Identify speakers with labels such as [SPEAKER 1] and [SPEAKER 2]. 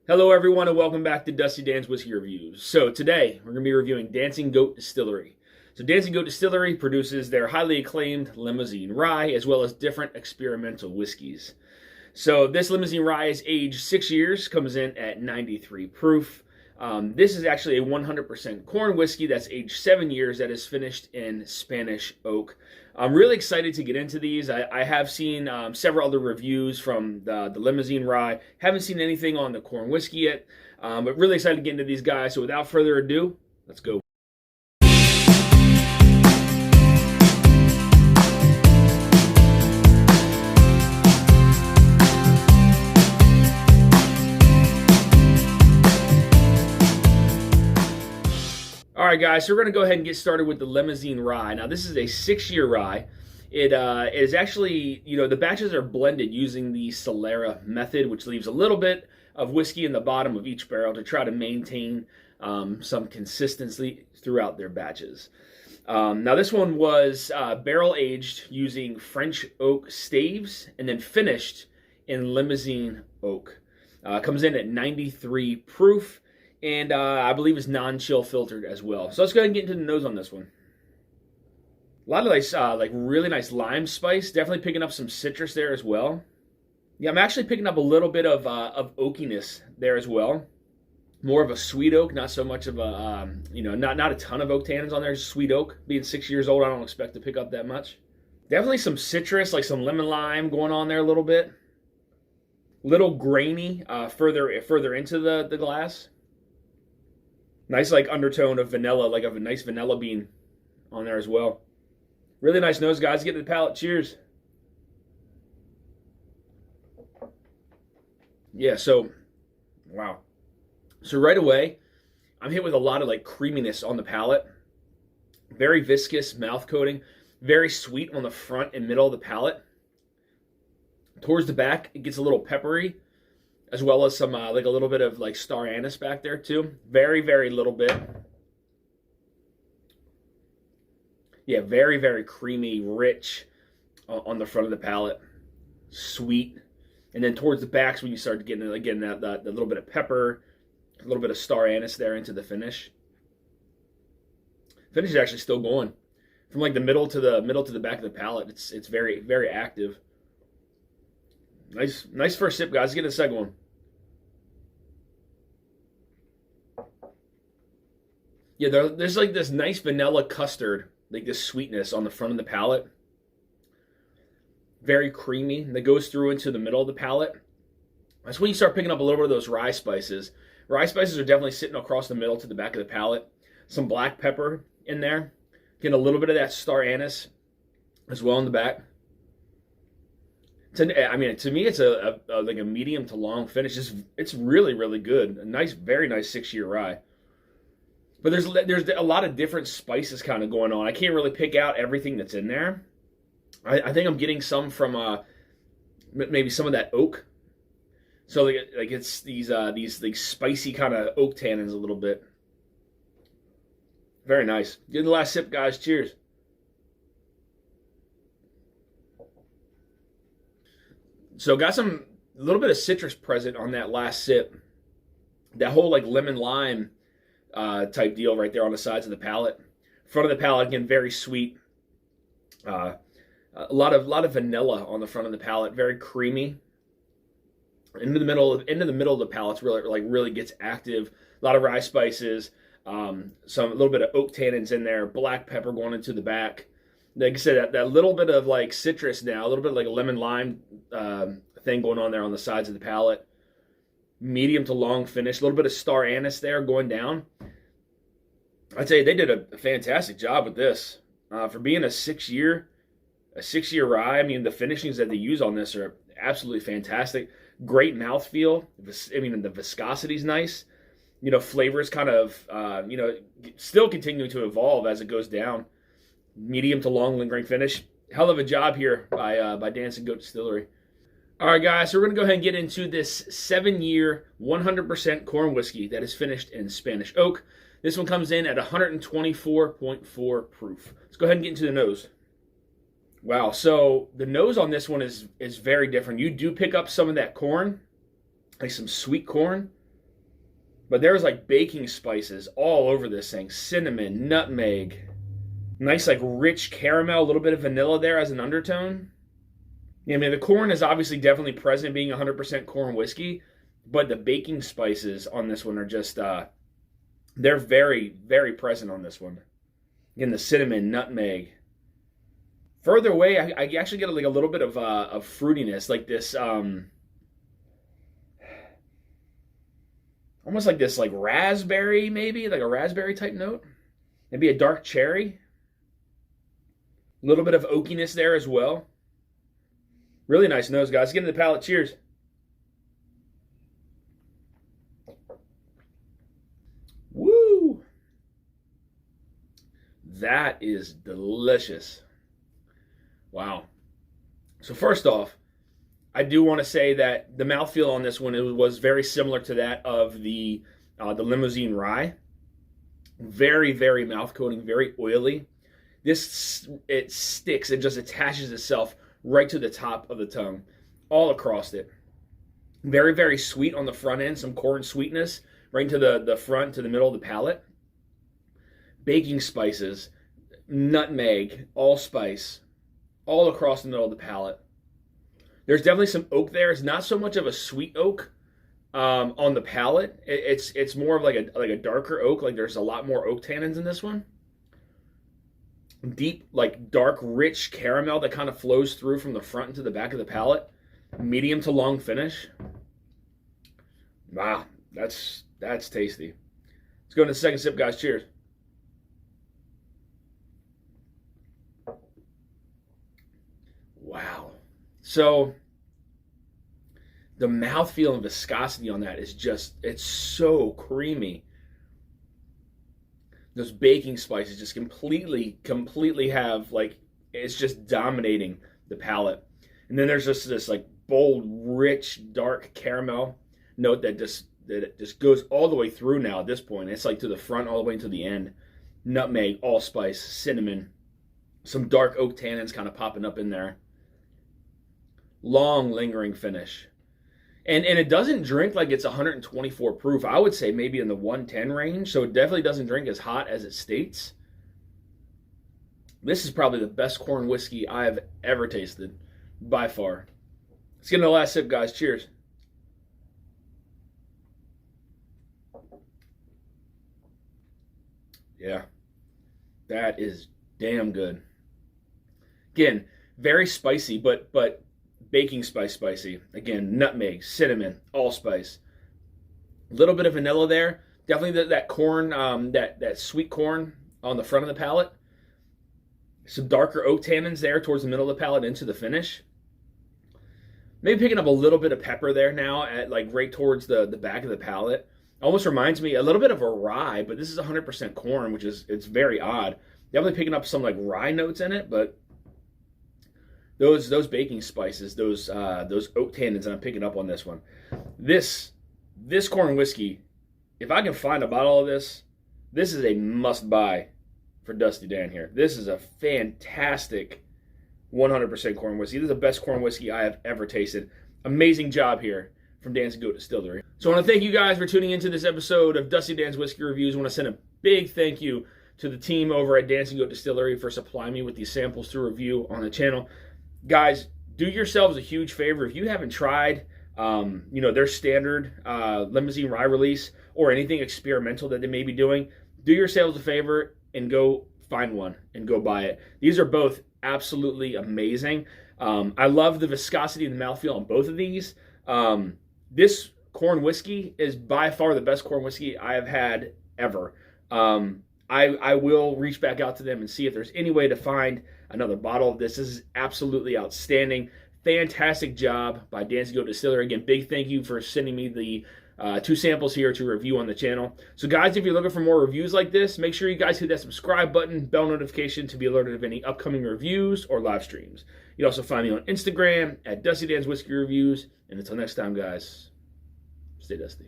[SPEAKER 1] Hello, everyone, and welcome back to Dusty Dan's Whiskey Reviews. So today we're going to be reviewing Dancing Goat Distillery. So Dancing Goat Distillery produces their highly acclaimed Limousine Rye as well as different experimental whiskeys. So this Limousine Rye is aged 6 years, comes in at 93 proof. This is actually a 100% corn whiskey that's aged 7 years that is finished in Spanish oak. I'm really excited to get into these. I have seen several other reviews from the Limousine Rye. Haven't seen anything on the corn whiskey yet, but really excited to get into these guys. So without further ado, let's go. All right, guys, so we're going to go ahead and get started with the Limousine Rye. Now, this is a 6-year rye. It is actually, the batches are blended using the Solera method, which leaves a little bit of whiskey in the bottom of each barrel to try to maintain some consistency throughout their batches. Now, this one was barrel aged using French oak staves and then finished in Limousin oak. Comes in at 93 proof. And I believe it's non-chill filtered as well. So let's go ahead and get into the nose on this one. A lot of nice, really nice lime spice. Definitely picking up some citrus there as well. Yeah, I'm actually picking up a little bit of oakiness there as well. More of a sweet oak, not so much of a, not a ton of oak tannins on there. Just sweet oak. Being 6 years old, I don't expect to pick up that much. Definitely some citrus, like some lemon lime going on there a little bit. Little grainy further into the glass. Nice undertone of vanilla, like of a nice vanilla bean on there as well. Really nice nose, guys. Get to the palate. Cheers. Yeah, so, wow. So right away, I'm hit with a lot of creaminess on the palate. Very viscous mouth coating. Very sweet on the front and middle of the palate. Towards the back, it gets a little peppery, as well as some a little bit of star anise back there too. Very, very little bit. Yeah, very, very creamy, rich on the front of the palate. Sweet. And then towards the backs when you start getting, again, that little bit of pepper, a little bit of star anise there into the finish. Finish is actually still going. From the middle to the back of the palate, it's very, very active. Nice first sip, guys. Let's get the second one. Yeah, there's this nice vanilla custard, this sweetness on the front of the palate. Very creamy. That goes through into the middle of the palate. That's when you start picking up a little bit of those rye spices. Rye spices are definitely sitting across the middle to the back of the palate. Some black pepper in there. Getting a little bit of that star anise as well in the back. To me, it's a medium to long finish. It's really, really good. A nice, very nice 6-year rye. But there's a lot of different spices kind of going on. I can't really pick out everything that's in there. I think I'm getting some from maybe some of that oak. So it's these spicy kind of oak tannins a little bit. Very nice. Get the last sip, guys. Cheers. So got a little bit of citrus present on that last sip. That whole lemon lime type deal right there on the sides of the palate. Front of the palate, again, very sweet. A lot of vanilla on the front of the palate, very creamy. Into the middle of the palate, really gets active. A lot of rye spices, a little bit of oak tannins in there, black pepper going into the back. Like I said, that little bit of citrus now, a little bit of a lemon lime thing going on there on the sides of the palate. Medium to long finish, a little bit of star anise there going down. I'd say they did a fantastic job with this. For being a 6-year rye, the finishings that they use on this are absolutely fantastic. Great mouthfeel. The viscosity's nice. Flavors kind of, still continuing to evolve as it goes down. Medium to long lingering finish. Hell of a job here by Dancing Goat Distillery. All right, guys, so we're going to go ahead and get into this 7-year 100% corn whiskey that is finished in Spanish oak. This one comes in at 124.4 proof. Let's go ahead and get into the nose. Wow, so the nose on this one is very different. You do pick up some of that corn, like some sweet corn. But there's like baking spices all over this thing. Cinnamon, nutmeg, nice like rich caramel, a little bit of vanilla there as an undertone. Yeah, I mean, the corn is obviously definitely present, being 100% corn whiskey, but the baking spices on this one are just, they're very, very present on this one. Again, the cinnamon, nutmeg. Further away, I actually get like a little bit of fruitiness, like this, almost like this like raspberry, maybe, like a raspberry type note. Maybe a dark cherry. A little bit of oakiness there as well. Really nice nose, guys. Get into the palate. Cheers. Woo! That is delicious. Wow. So first off, I do want to say that the mouthfeel on this one, it was very similar to that of the Limousine Rye. Very, very mouth coating, very oily. This, it sticks, it just attaches itself right to the top of the tongue, all across it. Very, very sweet on the front end, some corn sweetness right into the front, to the middle of the palate. Baking spices, nutmeg, allspice, all across the middle of the palate. There's definitely some oak there. It's not so much of a sweet oak on the palate. It's more of like a darker oak. Like there's a lot more oak tannins in this one. Deep, like dark, rich caramel that kind of flows through from the front into the back of the palate. Medium to long finish. Wow, that's tasty. Let's go into the second sip, guys. Cheers. Wow. So the mouthfeel and viscosity on that is just, it's so creamy. Those baking spices just completely have, like, it's just dominating the palate. And then there's just this like bold, rich, dark caramel note that just goes all the way through now at this point. It's like to the front all the way to the end. Nutmeg, allspice, cinnamon, some dark oak tannins kind of popping up in there. Long, lingering finish. And it doesn't drink like it's 124 proof. I would say maybe in the 110 range. So it definitely doesn't drink as hot as it states. This is probably the best corn whiskey I have ever tasted, by far. Let's get into the last sip, guys. Cheers. Yeah, that is damn good. Again, very spicy, but baking spicy. Again, nutmeg, cinnamon, allspice. A little bit of vanilla there. Definitely that corn, that sweet corn on the front of the palate. Some darker oak tannins there towards the middle of the palate into the finish. Maybe picking up a little bit of pepper there now at like right towards the back of the palate. Almost reminds me a little bit of a rye, but this is 100% corn, which is, it's very odd. Definitely picking up some like rye notes in it, but those baking spices, those oak tannins that I'm picking up on this one. This corn whiskey, if I can find a bottle of this is a must buy for Dusty Dan here. This is a fantastic 100% corn whiskey. This is the best corn whiskey I have ever tasted. Amazing job here from Dancing Goat Distillery. So I want to thank you guys for tuning into this episode of Dusty Dan's Whiskey Reviews. I want to send a big thank you to the team over at Dancing Goat Distillery for supplying me with these samples to review on the channel. Guys, do yourselves a huge favor. If you haven't tried, their standard Limousine Rye release or anything experimental that they may be doing, do yourselves a favor and go find one and go buy it. These are both absolutely amazing. I love the viscosity and the mouthfeel on both of these. This corn whiskey is by far the best corn whiskey I have had ever. I will reach back out to them and see if there's any way to find another bottle of this. This is absolutely outstanding. Fantastic job by Dancing Goat Distillery. Again, big thank you for sending me the 2 samples here to review on the channel. So guys, if you're looking for more reviews like this, make sure you guys hit that subscribe button, bell notification to be alerted of any upcoming reviews or live streams. You can also find me on Instagram at Dusty Dan's Whiskey Reviews. And until next time, guys, stay dusty.